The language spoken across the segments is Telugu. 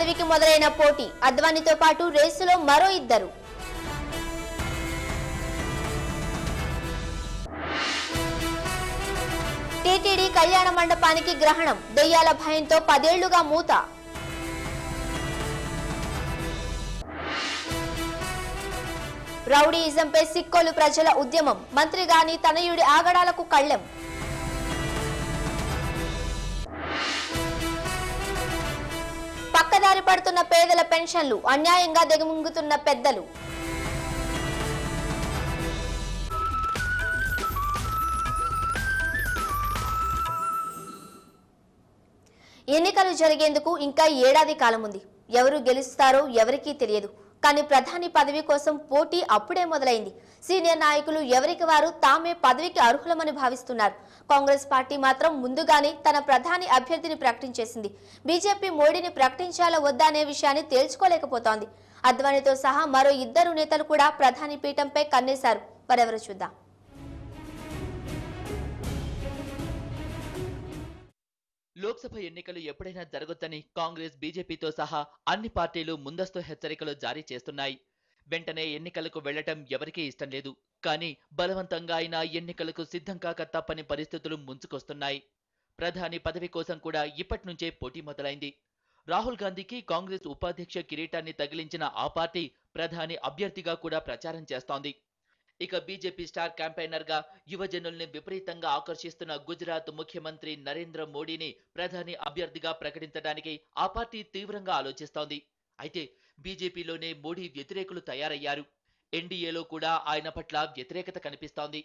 పదవికి మొదలైన పోటీ, అద్వానీతో పాటు రేసులో మరో ఇద్దరు. టీటీడీ కళ్యాణ మండపానికి గ్రహణం, దెయ్యాల భయంతో 10 ఏళ్లుగా మూత. రౌడీయిజంపై సిక్కోలు ప్రజల ఉద్యమం, మంత్రి గాని తనయుడి ఆగడాలకు కళ్లెం. పక్కదారి పడుతున్న పేదల పెన్షన్లు, అన్యాయంగా దిగమింగుతున్న పెద్దలు. ఎన్నికలు జరిగేందుకు ఇంకా ఏడాది కాలం ఉంది. ఎవరు గెలుస్తారో ఎవరికీ తెలియదు. కానీ ప్రధాని పదవి కోసం పోటీ అప్పుడే మొదలైంది. సీనియర్ నాయకులు ఎవరికి వారు తామే పదవికి అర్హులమని భావిస్తున్నారు. కాంగ్రెస్ పార్టీ మాత్రం ముందుగానే తన ప్రధాని అభ్యర్థిని ప్రకటించేసింది. బీజేపీ మోడీని ప్రకటించాలా వద్దా అనే విషయాన్ని తేల్చుకోలేకపోతోంది. అద్వానీతో సహా మరో ఇద్దరు నేతలు కూడా ప్రధాని పీఠంపై కన్నేశారు. మరెవరు చూద్దాం. లోక్సభ ఎన్నికలు ఎప్పుడైనా జరగొచ్చని కాంగ్రెస్, బీజేపీతో సహా అన్ని పార్టీలు ముందస్తు హెచ్చరికలు జారీ చేస్తున్నాయి. వెంటనే ఎన్నికలకు వెళ్లటం ఎవరికీ ఇష్టం లేదు. కానీ బలవంతంగా అయినా ఎన్నికలకు సిద్ధం కాక తప్పని పరిస్థితులు ముంచుకొస్తున్నాయి. ప్రధాని పదవి కోసం కూడా ఇప్పటి నుంచే పోటీ మొదలైంది. రాహుల్ గాంధీకి కాంగ్రెస్ ఉపాధ్యక్ష కిరీటాన్ని తగిలించిన ఆ పార్టీ ప్రధాని అభ్యర్థిగా కూడా ప్రచారం చేస్తోంది. ఇక బీజేపీ స్టార్ క్యాంపెయినర్ గా యువజనుల్ని విపరీతంగా ఆకర్షిస్తున్న గుజరాత్ ముఖ్యమంత్రి నరేంద్ర మోడీని ప్రధాని అభ్యర్థిగా ప్రకటించడానికి ఆ పార్టీ తీవ్రంగా ఆలోచిస్తోంది. అయితే బీజేపీలోనే మోడీ వ్యతిరేకులు తయారయ్యారు. ఎన్డీఏలో కూడా ఆయన పట్ల వ్యతిరేకత కనిపిస్తోంది.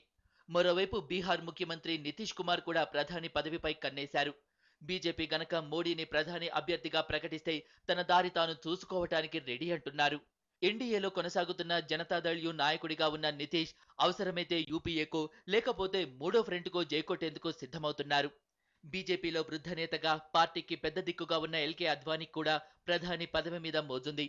మరోవైపు బీహార్ ముఖ్యమంత్రి నితీష్ కుమార్ కూడా ప్రధాని పదవిపై కన్నేశారు. బీజేపీ గనక మోడీని ప్రధాని అభ్యర్థిగా ప్రకటిస్తే తన దారి తాను చూసుకోవటానికి రెడీ అంటున్నారు. ఎన్డీఏలో కొనసాగుతున్న జనతాదళ్ యు నాయకుడిగా ఉన్న నితీష్ అవసరమైతే యూపీఏకో లేకపోతే మూడో ఫ్రంట్కో జైకొట్టేందుకు సిద్ధమవుతున్నారు. బీజేపీలో వృద్ధ నేతగా పార్టీకి పెద్ద దిక్కుగా ఉన్న ఎల్కే అద్వానీ కూడా ప్రధాని పదవి మీద మోజుంది.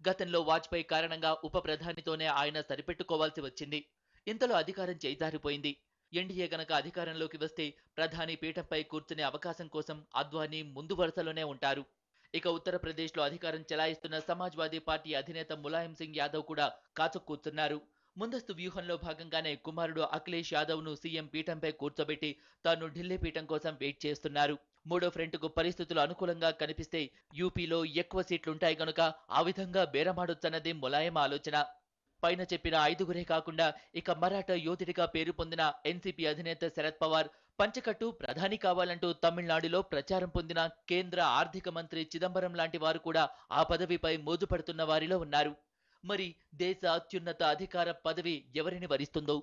గతంలో వాజ్పేయి కారణంగా ఉప ప్రధానితోనే ఆయన సరిపెట్టుకోవాల్సి వచ్చింది. ఇంతలో అధికారం చేజారిపోయింది. ఎన్డీఏ గనక అధికారంలోకి వస్తే ప్రధాని పీఠంపై కూర్చునే అవకాశం కోసం అద్వానీ ముందు వరుసలోనే ఉంటారు. ఇక ఉత్తరప్రదేశ్లో అధికారం చెలాయిస్తున్న సమాజ్వాదీ పార్టీ అధినేత ములాయం సింగ్ యాదవ్ కూడా కాచుకూర్చున్నారు. ముందస్తు వ్యూహంలో భాగంగానే కుమారుడు అఖిలేష్ యాదవ్ ను సీఎం పీఠంపై కూర్చోబెట్టి తాను ఢిల్లీ పీఠం కోసం వెయిట్ చేస్తున్నారు. మూడో ఫ్రంట్కు పరిస్థితులు అనుకూలంగా కనిపిస్తే యూపీలో ఎక్కువ సీట్లుంటాయి గనుక ఆ విధంగా బేరమాడొచ్చన్నది ములాయం ఆలోచన. పైన చెప్పిన 5గురే కాకుండా ఇక మరాఠా యోధుడిగా పేరు పొందిన ఎన్సీపీ అధినేత శరద్ పవార్, పంచకట్టు ప్రధాని కావాలంటూ తమిళనాడులో ప్రచారం పొందిన కేంద్ర ఆర్థిక మంత్రి చిదంబరం లాంటి వారు కూడా ఆ పదవిపై మోజుపడుతున్న వారిలో ఉన్నారు. మరి దేశ అత్యున్నత అధికార పదవి ఎవరిని వరిస్తుందో?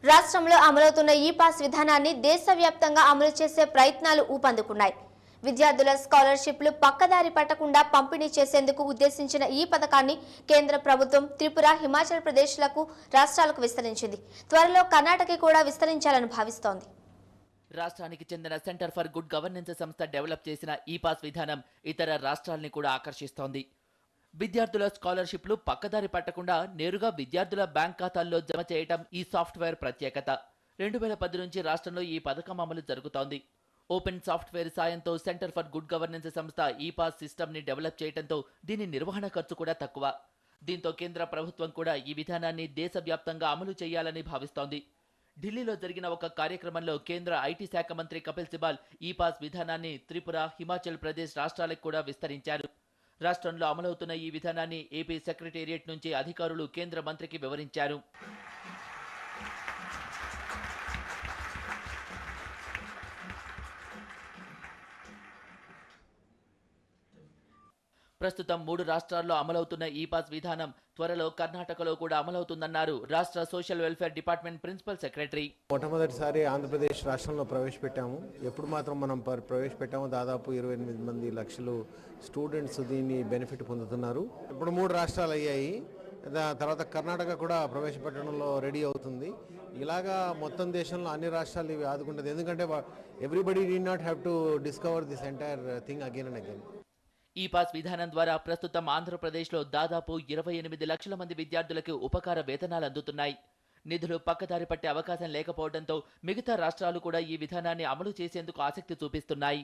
రాష్ట్రంలో అమలవుతున్న ఈ పాస్ విధానాన్ని దేశవ్యాప్తంగా అమలు చేసే ప్రయత్నాలు ఊపందుకున్నాయి. విద్యార్థుల స్కాలర్షిప్లు పక్కదారి పట్టకుండా పంపిణీ చేసేందుకు ఉద్దేశించిన ఈ పథకాన్ని కేంద్ర ప్రభుత్వం త్రిపుర, హిమాచల్ ప్రదేశ్లకు రాష్ట్రాలకు విస్తరించింది. త్వరలో కర్ణాటకకి కూడా విస్తరించాలని భావిస్తోంది. రాష్ట్రానికి చెందిన సెంటర్ ఫర్ గుడ్ గవర్నెన్స్ సంస్థ డెవలప్ చేసిన ఈ పాస్ విధానం ఇతర రాష్ట్రాల్ని కూడా ఆకర్షిస్తోంది. విద్యార్థుల స్కాలర్షిప్లు పక్కదారి పట్టకుండా నేరుగా విద్యార్థుల బ్యాంక్ ఖాతాల్లో జమ చేయటం ఈ సాఫ్ట్వేర్ ప్రత్యేకత. 2010 నుంచి రాష్ట్రంలో ఈ పథకం అమలు జరుగుతోంది. ఓపెన్ సాఫ్ట్వేర్ సాయంతో సెంటర్ ఫర్ గుడ్ గవర్నెన్స్ సంస్థ ఈ పాస్ సిస్టమ్ ని డెవలప్ చేయడంతో దీని నిర్వహణ ఖర్చు కూడా తక్కువ. దీంతో కేంద్ర ప్రభుత్వం కూడా ఈ విధానాన్ని దేశవ్యాప్తంగా అమలు చేయాలని భావిస్తోంది. ఢిల్లీలో జరిగిన ఒక కార్యక్రమంలో కేంద్ర ఐటీ శాఖ మంత్రి కపిల్ సిబాల్ ఈ పాస్ విధానాన్ని త్రిపుర, హిమాచల్ ప్రదేశ్ రాష్ట్రాలకు కూడా విస్తరించారు. రాష్ట్రంలో అమలవుతున్న ఈ విధానాన్ని ఏపీ సెక్రటేరియట్ నుంచి అధికారులు కేంద్ర మంత్రికి వివరించారు. ప్రస్తుతం 3 రాష్ట్రాల్లో అమలవుతున్న ఈ పాస్ విధానం త్వరలో కర్ణాటకలో కూడా అమలవుతుందన్నారు రాష్ట్ర social welfare department principal secretary. మొట్టమొదటిసారి ఆంధ్రప్రదేశ్ రాష్ట్రంలో ప్రవేశపెట్టాము. ఎప్పుడు మాత్రం మనం ప్రవేశపెట్టాము దాదాపు 28 లక్షలు స్టూడెంట్స్ దీన్ని బెనిఫిట్ పొందుతున్నారు. ఇప్పుడు 3 రాష్ట్రాలు అయ్యాయి. తర్వాత కర్ణాటక కూడా ప్రవేశపెట్టడంలో రెడీ అవుతుంది. ఇలాగా మొత్తం దేశంలో అన్ని రాష్ట్రాలు ఇవి ఆదుకుంటుంది. ఎందుకంటే everybody need not have to discover this entire thing again and again. ఈ పాస్ విధానం ద్వారా ప్రస్తుతం ఆంధ్రప్రదేశ్లో దాదాపు 28 లక్షల మంది విద్యార్థులకు ఉపకార వేతనాలు అందుతున్నాయి. నిధులు పక్కదారి పట్టే అవకాశం లేకపోవడంతో మిగతా రాష్ట్రాలు కూడా ఈ విధానాన్ని అమలు చేసేందుకు ఆసక్తి చూపిస్తున్నాయి.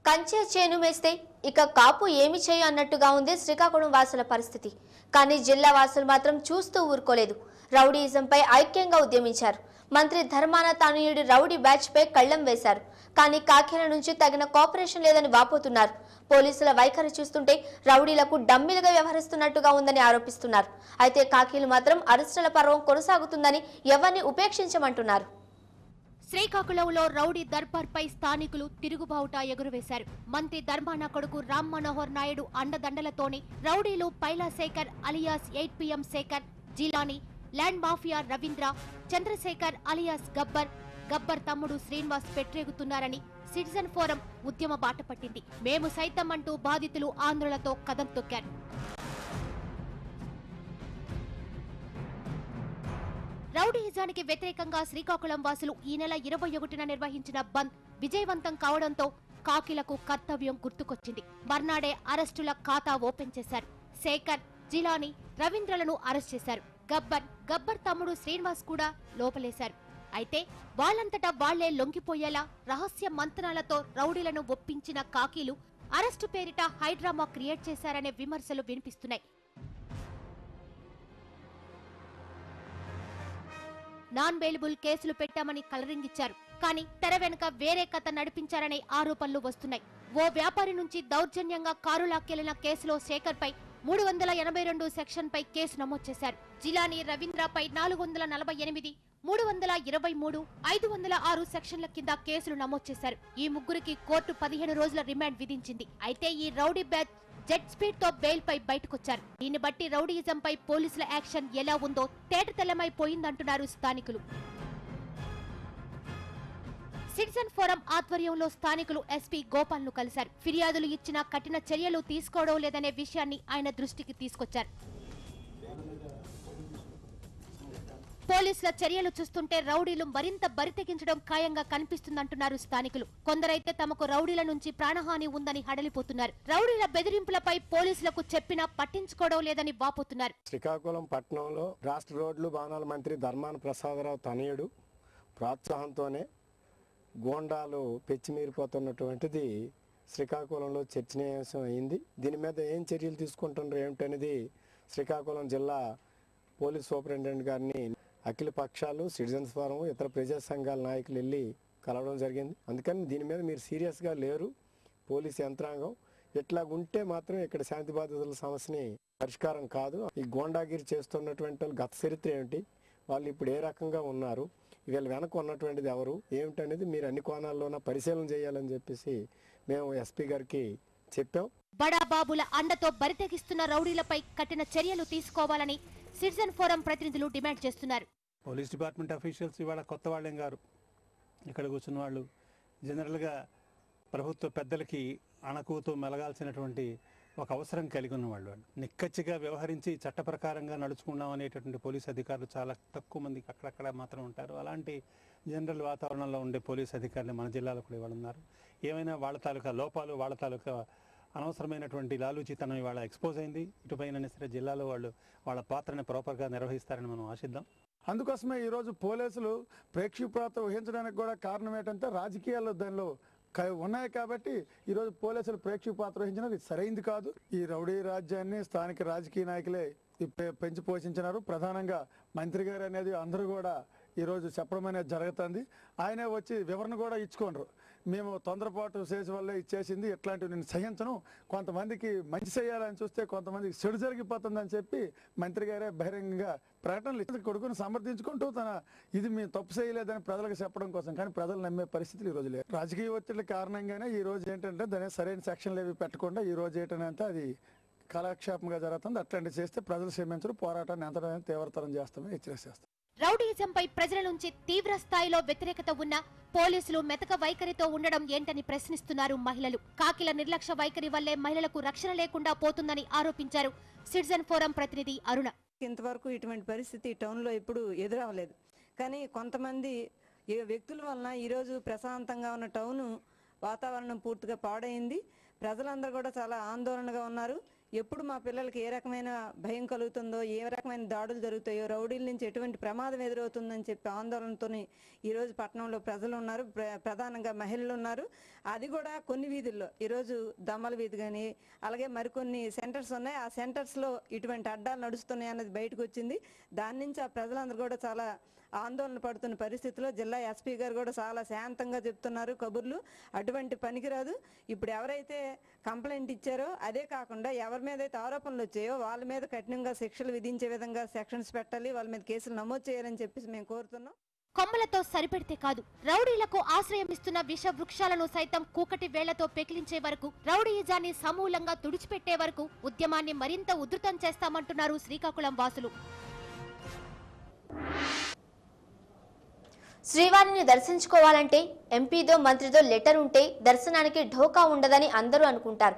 కంచె చేను వేస్తే ఇక కాపు ఏమి చేయ అన్నట్టుగా ఉంది శ్రీకాకుళం వాసుల పరిస్థితి. కానీ జిల్లా వాసులు మాత్రం చూస్తూ ఊరుకోలేదు. రౌడీయిజంపై ఐక్యంగా ఉద్యమించారు. మంత్రి ధర్మాన తనయుడి రౌడీ బ్యాచ్ పై కళ్లం వేశారు. కానీ కాకిల నుంచి తగిన కోఆపరేషన్ లేదని వాపోతున్నారు. పోలీసుల వైఖరి చూస్తుంటే రౌడీలకు డమ్మీలుగా వ్యవహరిస్తున్నట్టుగా ఉందని ఆరోపిస్తున్నారు. అయితే కాకీలు మాత్రం అరెస్టుల పర్వం కొనసాగుతుందని ఎవరిని ఉపేక్షించమంటున్నారు. శ్రీకాకుళంలో రౌడీ దర్బార్ పై స్థానికులు తిరుగుబావుట ఎగురవేశారు. మంత్రి ధర్మాన కొడుకు రామ్ మనోహర్ నాయుడు అండదండలతోనే రౌడీలు Paila Sekhar alias 8pm Sekhar, Jilani, land mafia Ravindra, Chandrasekhar alias Gabbar తమ్ముడు శ్రీనివాస్ పెట్టరేగుతున్నారని సిటిజన్ ఫోరం ఉద్యమ బాట పట్టింది. మేము సైతం అంటూ బాధితులు ఆందోళనతో కదం తొక్కారు. రౌడీయిజానికి వ్యతిరేకంగా శ్రీకాకుళం వాసులు ఈ నెల 21న నిర్వహించిన బంద్ విజయవంతం కావడంతో కాకిలకు కర్తవ్యం గుర్తుకొచ్చింది. మర్నాడే అరెస్టుల ఖాతా ఓపెన్ చేశారు. శేఖర్, జిలానీ, రవీంద్రలను అరెస్ట్ చేశారు. గబ్బర్ తమ్ముడు శ్రీనివాస్ కూడా లోపలేశారు. అయితే వాళ్లంతటా వాళ్లే లొంగిపోయేలా రహస్య మంత్రాలతో రౌడీలను ఒప్పించిన కాకీలు అరెస్టు పేరిట హైడ్రామా క్రియేట్ చేశారనే విమర్శలు వినిపిస్తున్నాయి. నాన్ బెయిలబుల్ కేసులు పెట్టామని కలరింగిచ్చారు. కానీ తెర వెనుక వేరే కథ నడిపించారనే ఆరోపణలు వస్తున్నాయి. ఓ వ్యాపారి నుంచి దౌర్జన్యంగా కారు లాక్కెళ్లిన కేసులో శేఖర్ పై 382 సెక్షన్ పై కేసు నమోదు చేశారు. జిలానీ, రవీంద్రపై 448, 323, 506 సెక్షన్ల కింద కేసులు నమోదు చేశారు. ఈ ముగ్గురికి కోర్టు 15 రోజుల రిమాండ్ విధించింది. అయితే ఈ రౌడీ బ్యాచ్ జెట్ స్పీడ్ తో బెయిల్ పై బయటకొచ్చారు. దీన్ని బట్టి రౌడీయిజం పై పోలీసుల యాక్షన్ ఎలా ఉందో తేటతెల్లమైపోయిందంటున్నారు స్థానికులు. సిటిజన్ ఫోరం ఆధ్వర్యంలో స్థానికులు ఎస్పీ గోపాల్ ను కలిశారు. ఫిర్యాదులు ఇచ్చినా కఠిన చర్యలు తీసుకోవడం లేదనే విషయాన్ని ఆయన దృష్టికి తీసుకొచ్చారు. పోలీసుల చర్యలు చూస్తుంటే రౌడీలు మరింత బరితెగించడం ఖాయంగా కనిపిస్తుందంటున్నారు స్థానికులు. కొందరైతే తమకు రౌడీల నుంచి ప్రాణహాని ఉందని హడలిపోతున్నారు. రౌడీల బెదిరింపులపై పోలీసులకు చెప్పినా పట్టించుకోవడం లేదని వాపోతున్నారు. శ్రీకాకుళం పట్టణంలో రాష్ట్ర రోడ్లు భవనాల మంత్రి ధర్మాన ప్రసాదరావు తనయుడు ప్రోత్సాహంతోనే గోండాలు పెచ్చిమీరిపోతున్నటువంటిది శ్రీకాకుళంలో చర్చనీయాంశం అయింది. దీని మీద ఏం చర్యలు తీసుకుంటున్నారు ఏమిటనేది శ్రీకాకుళం జిల్లా పోలీస్ సూపరింటెండెంట్ గారిని అఖిల పక్షాలు, సిటిజన్స్ ఫోరం, ఇతర ప్రజా సంఘాల నాయకులు వెళ్ళి కలవడం జరిగింది. అందుకని దీని మీద మీరు సీరియస్గా లేరు పోలీస్ యంత్రాంగం, ఇట్లాగుంటే మాత్రం ఇక్కడ శాంతి భద్రతల సమస్యని పరిష్కారం కాదు. ఈ గోండాగిరి చేస్తున్నటువంటి వాళ్ళు గత చరిత్ర ఏమిటి, వాళ్ళు ఇప్పుడు ఏ రకంగా ఉన్నారు, వీళ్ళ వెనక ఉన్నటువంటిది ఎవరు ఏమిటనేది మీరు అన్ని కోణాల్లోన పరిశీలన చేయాలని చెప్పేసి మేము ఎస్పీ గారికి చెప్పాం. బడాబాబుల అండతో బరితెగిస్తున్న రౌడీలపై కఠిన చర్యలు తీసుకోవాలని సిటిజన్ ఫోరం ప్రతినిధులు డిమాండ్ చేస్తున్నారు. పోలీస్ డిపార్ట్మెంట్ అఫీషియల్స్ ఇవాళ కొత్త వాళ్ళేం గారు, ఇక్కడ కూర్చున్న వాళ్ళు జనరల్గా ప్రభుత్వ పెద్దలకి అణకువతో మెలగాల్సినటువంటి ఒక అవసరం కలిగి ఉన్నవాళ్ళు. నిక్కచ్చిగా వ్యవహరించి చట్ట ప్రకారంగా నడుచుకున్నాం అనేటటువంటి పోలీస్ అధికారులు చాలా తక్కువ మంది అక్కడక్కడ మాత్రం ఉంటారు. అలాంటి జనరల్ వాతావరణంలో ఉండే పోలీస్ అధికారులు మన జిల్లాలో కూడా ఇవాళ ఉన్నారు. ఏమైనా వాళ్ళ తాలూకా లోపాలు, వాళ్ళ తాలూకా అనవసరమైనటువంటి లాలూచితనం ఇవాళ ఎక్స్పోజ్ అయింది. ఇటుపైన సరే జిల్లాలో వాళ్ళు వాళ్ళ పాత్రని ప్రాపర్గా నిర్వహిస్తారని మనం ఆశిద్దాం. అందుకోసమే ఈరోజు పోలీసులు ప్రేక్షక పాత్ర వహించడానికి కూడా కారణం ఏంటంటే రాజకీయాల్లో దానిలో ఉన్నాయి కాబట్టి ఈరోజు పోలీసులు ప్రేక్షక పాత్ర వహించినది సరైంది కాదు. ఈ రౌడీ రాజ్యాన్ని స్థానిక రాజకీయ నాయకులే పెంచి పోషించినారు. ప్రధానంగా మంత్రి గారు అనేది అందరూ కూడా ఈరోజు చెప్పడం అనేది జరుగుతుంది. ఆయనే వచ్చి వివరణ కూడా ఇచ్చుకోండ్రు. మేము తొందరపాటు చేసే వల్లే ఇచ్చేసింది, ఇట్లాంటివి నేను సహించను, కొంతమందికి మంచి చేయాలని చూస్తే కొంతమందికి చెడు జరిగిపోతుందని చెప్పి మంత్రి గారే బహిరంగంగా ప్రకటనలు ఇచ్చి కొడుకుని సమర్థించుకుంటూ ఇది మేము తప్పు చేయలేదని ప్రజలకు చెప్పడం కోసం, కానీ ప్రజలు నమ్మే పరిస్థితులు ఈ రోజు లేదు. రాజకీయ ఒత్తిడి కారణంగానే ఈ రోజు ఏంటంటే దాని సరైన సెక్షన్లు ఏవి పెట్టకుండా ఈ రోజు ఏంటంటే అది కాలక్షేపంగా జరుగుతుంది. అట్లాంటివి చేస్తే ప్రజలు క్షమించరు, పోరాటాన్ని ఎంతైనా తీవ్రతరం చేస్తామని హెచ్చరిస్తాం. రౌడీయిజంపై ప్రజల నుంచి తీవ్ర స్థాయిలో వ్యతిరేకత ఉన్నా పోలీసులు మెతక వైఖరితో ఉండడం ఏంటని ప్రశ్నిస్తున్నారు మహిళలు. కాకిల నిర్లక్ష్య వైఖరి వల్లే మహిళలకు రక్షణ లేకుండా పోతుందని ఆరోపించారు సిటిజన్ ఫోరం ప్రతినిధి అరుణ. ఇంతవరకు ఇటువంటి పరిస్థితి టౌన్లో ఎప్పుడు ఎదురవ్వలేదు. కానీ కొంతమంది వ్యక్తుల వలన ఈరోజు ప్రశాంతంగా ఉన్న టౌన్ వాతావరణం పూర్తిగా పాడైంది. ప్రజలందరూ కూడా చాలా ఆందోళనగా ఉన్నారు. ఎప్పుడు మా పిల్లలకి ఏ రకమైన భయం కలుగుతుందో, ఏ రకమైన దాడులు జరుగుతాయో, రౌడీల నుంచి ఎటువంటి ప్రమాదం ఎదురవుతుందని చెప్పి ఆందోళనతో ఈరోజు పట్టణంలో ప్రజలు ఉన్నారు, ప్రధానంగా మహిళలు ఉన్నారు. అది కూడా కొన్ని వీధుల్లో ఈరోజు దమ్మల వీధి కానీ అలాగే మరికొన్ని సెంటర్స్ ఉన్నాయి. ఆ సెంటర్స్లో ఇటువంటి అడ్డాలు నడుస్తున్నాయి అన్నది బయటకు వచ్చింది. దాని నుంచి ఆ ప్రజలందరూ కూడా చాలా ఆందోళన పడుతున్న పరిస్థితిలో జిల్లా ఎస్పీ గారు కూడా చాలా శాంతంగా చెప్తున్నారు కబుర్లు. అటువంటి పనికిరాదు. ఇప్పుడు ఎవరైతే కంప్లైంట్ ఇచ్చారో అదే కాకుండా ఎవరి మీద అయితే ఆరోపణలు వచ్చాయో వాళ్ళ మీద కఠినంగా శిక్షలు విధించే విధంగా సెక్షన్స్ పెట్టాలి, వాళ్ళ మీద కేసులు నమోదు చేయాలని చెప్పేసి మేము కోరుతున్నాం. కొమ్మలతో సరిపెడితే కాదు, రౌడీలకు ఆశ్రయం ఇస్తున్న విష వృక్షాలను సైతం కూకటి వేళ్లతో పెకిలించే వరకు, రౌడీయిజాన్ని సమూలంగా తుడిచిపెట్టే వరకు ఉద్యమాన్ని మరింత ఉధృతం చేస్తామంటున్నారు శ్రీకాకుళం వాసులు. శ్రీవారిని దర్శించుకోవాలంటే ఎంపీదో మంత్రిదో లెటర్ ఉంటే దర్శనానికి ఢోకా ఉండదని అందరూ అనుకుంటారు.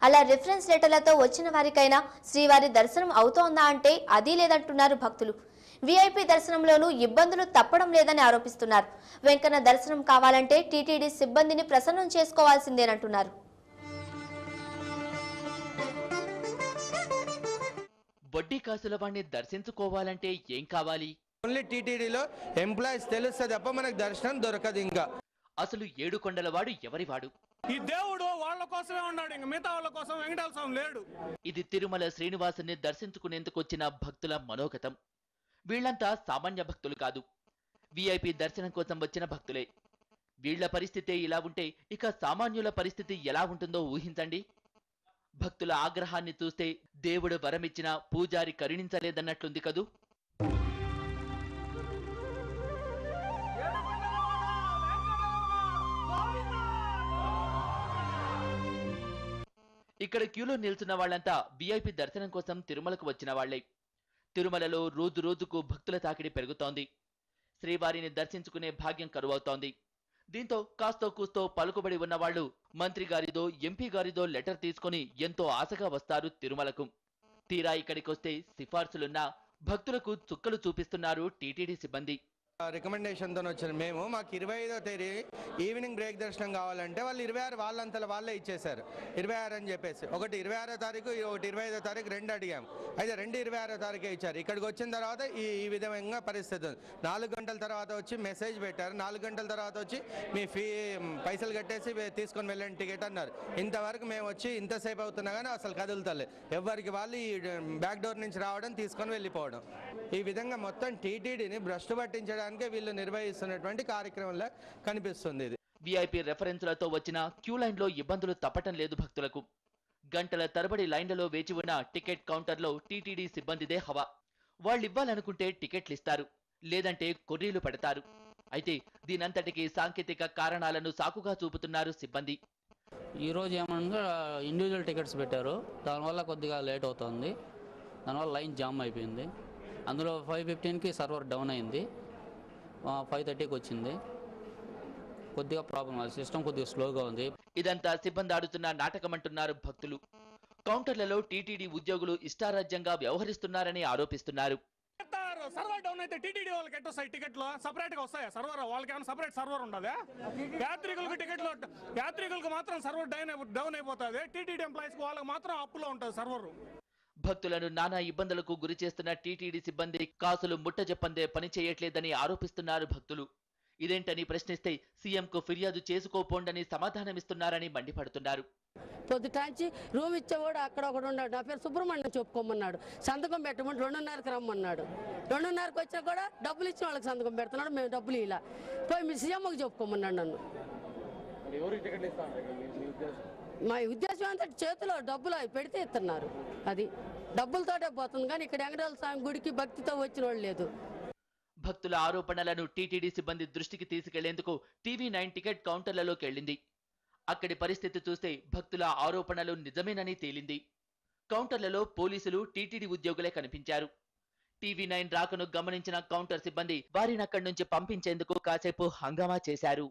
అలా రిఫరెన్స్ లెటర్లతో వచ్చిన వారికైనా శ్రీవారి దర్శనం అవుతోందా అంటే అది లేదంటున్నారు భక్తులు. వీఐపీ దర్శనంలోనూ ఇబ్బందులు తప్పడం లేదని ఆరోపిస్తున్నారు. వెంకన్న దర్శనం కావాలంటే టీటీడీ సిబ్బందిని ప్రసన్నం చేసుకోవాల్సిందేనంటున్నారు. వడ్డీ కాసుల వాడిని దర్శించుకోవాలంటే ఏం కావాలి? ఓన్లీ టీటీడీలో ఎంప్లాయీస్ తెలుస్తే తప్ప మనకు దర్శనం దొరకదు. ఇంకా అసలు ఏడుకొండలవాడు ఎవరివాడు? ఈ దేవుడు వాళ్ళ కోసమే ఉన్నాడు, ఇంకా మిగతా వాళ్ళ కోసం వెంకటేశ్వర స్వామి లేడు. ఇది తిరుమల శ్రీనివాసుని దర్శించుకునేందుకు వచ్చిన భక్తుల మనోగతం. వీళ్లంతా సామాన్య భక్తులు కాదు, వీఐపీ దర్శనం కోసం వచ్చిన భక్తులే. వీళ్ల పరిస్థితే ఇలా ఉంటే ఇక సామాన్యుల పరిస్థితి ఎలా ఉంటుందో ఊహించండి. భక్తుల ఆగ్రహాన్ని చూస్తే దేవుడు వరమిచ్చిన పూజారి కరుణించలేదన్నట్లుంది కదూ. ఇక్కడ క్యూలో నిల్చున్న వాళ్లంతా వీఐపీ దర్శనం కోసం తిరుమలకు వచ్చిన వాళ్లే. తిరుమలలో రోజు రోజుకు భక్తుల తాకిడి పెరుగుతోంది. శ్రీవారిని దర్శించుకునే భాగ్యం కరువవుతోంది. దీంతో కాస్తో కూస్తో పలుకుబడి ఉన్నవాళ్లు మంత్రి గారిదో ఎంపీ గారిదో లెటర్ తీసుకుని ఎంతో ఆశగా వస్తారు తిరుమలకు. తీరా ఇక్కడికొస్తే సిఫార్సులున్నా భక్తులకు చుక్కలు చూపిస్తున్నారు టీటీడీ సిబ్బంది. రికమెండేషన్తో వచ్చిన మేము, మాకు 25వ తేదీ ఈవినింగ్ బ్రేక్ దర్శనం కావాలంటే వాళ్ళు 26 వాళ్ళంతలో వాళ్ళే ఇచ్చేశారు. 26 అని చెప్పేసి ఒకటి 26వ తారీఖు, ఒకటి 25వ తారీఖు, 2 అడిగాము. అయితే 2 26వ తారీఖే ఇచ్చారు. ఇక్కడికి వచ్చిన తర్వాత ఈ విధంగా పరిస్థితి ఉంది. 4 గంటల తర్వాత వచ్చి మెసేజ్ పెట్టారు. 4 గంటల తర్వాత వచ్చి మీ పైసలు కట్టేసి తీసుకొని వెళ్ళండి టికెట్ అన్నారు. ఇంతవరకు మేము వచ్చి ఇంతసేపు అవుతున్నా కానీ అసలు కదులుతలే. ఎవరికి వాళ్ళు ఈ బ్యాక్ డోర్ నుంచి రావడం, తీసుకొని వెళ్ళిపోవడం. ఈ విధంగా మొత్తం టీటీడీని భ్రష్టు పట్టించడానికి వీళ్ళు నిర్వహిస్తున్నటువంటి కార్యక్రమంలో కనిపిస్తుంది. ఇది వీఐపీ రెఫరెన్స్లతో వచ్చిన క్యూ లైన్లో ఇబ్బందులు తప్పటం లేదు భక్తులకు. గంటల తరబడి లైన్లలో వేచి ఉన్న టికెట్ కౌంటర్లో టీటీడీ సిబ్బందిదే హవా. వాళ్ళివ్వాలనుకుంటే టికెట్లు ఇస్తారు, లేదంటే కొర్రీలు పెడతారు. అయితే దీనంతటికీ సాంకేతిక కారణాలను సాకుగా చూపుతున్నారు సిబ్బంది. ఈరోజు ఏమన్నా ఇండివిజువల్ టికెట్స్ పెట్టారు, దానివల్ల కొద్దిగా లేట్ అవుతుంది. దానివల్ల లైన్ జామ్ అయిపోయింది. అందులో 5:15కి సర్వర్ డౌన్ అయింది, 5:30కి వచ్చింది. కొద్దిగా ప్రాబ్లం, సిస్టమ్ కొద్దిగా స్లోగా ఉంది. ఇదంతా సిబ్బంది ఆడుతున్న నాటకమంటున్నారు భక్తులు. కౌంటర్లలో టీటీడీ ఉద్యోగులు ఇష్టారాజ్యంగా వ్యవహరిస్తున్నారని ఆరోపిస్తున్నారు. సర్వర్ డౌన్ అయితే టీటీడీ వాళ్ళకి ఎట్టు వస్తాయి? టికెట్లు సపరేట్ గా వస్తాయా? సర్వర్ వాళ్ళకి ఏమైనా సపరేట్ సర్వర్ ఉండదా? యాత్రికులకు టికెట్లు, యాత్రికులకు మాత్రం సర్వర్ డౌన్ అయిపోతుంది. టీటీడీ ఎంప్లాయీస్ వాళ్ళకి మాత్రం అప్పులో ఉంటుంది సర్వర్. భక్తులను నానా ఇబ్బందులకు గురి చేస్తున్న టీటీడీ సిబ్బంది కాసులు ముట్టజెప్పందే పని చేయట్లేదని ఆరోపిస్తున్నారు భక్తులు. ఇదేంటని ప్రశ్నిస్తే సీఎంకు ఫిర్యాదు చేసుకోపోండని సమాధానమిస్తున్నారని మండిపడుతున్నారు. పొద్దుటాంచి రూమ్ ఇచ్చేవాడు అక్కడ ఒకడు ఉన్నాడు, నా పేరు సుబ్రహ్మణ్యం చెప్పుకోమన్నాడు. సంతకం పెట్టమని 2:30కి రమ్మన్నాడు. 2:30కి వచ్చినా కూడా డబ్బులు ఇచ్చిన వాళ్ళకి సంతకం పెడుతున్నాడు. మేము డబ్బులు ఇలా పోయి మీ సీఎంకి చెప్పుకోమన్నాడు నన్ను. మా ఉద్దేశం అంతా చేతిలో డబ్బులు అవి పెడితే ఇస్తున్నారు. అది డబ్బులతోటే పోతుంది, కానీ ఇక్కడ వెంకటేశ్వర స్వామి గుడికి భక్తితో వచ్చిన వాళ్ళు లేదు. భక్తుల ఆరోపణలను టీటీడీ సిబ్బంది దృష్టికి తీసుకెళ్లేందుకు TV9 టికెట్ కౌంటర్లలోకి వెళ్లింది. అక్కడి పరిస్థితి చూస్తే భక్తుల ఆరోపణలు నిజమేనని తేలింది. కౌంటర్లలో పోలీసులు, టీటీడీ ఉద్యోగులే కనిపించారు. TV9 రాకను గమనించిన కౌంటర్ సిబ్బంది వారినక్కడి నుంచి పంపించేందుకు కాసేపు హంగామా చేశారు.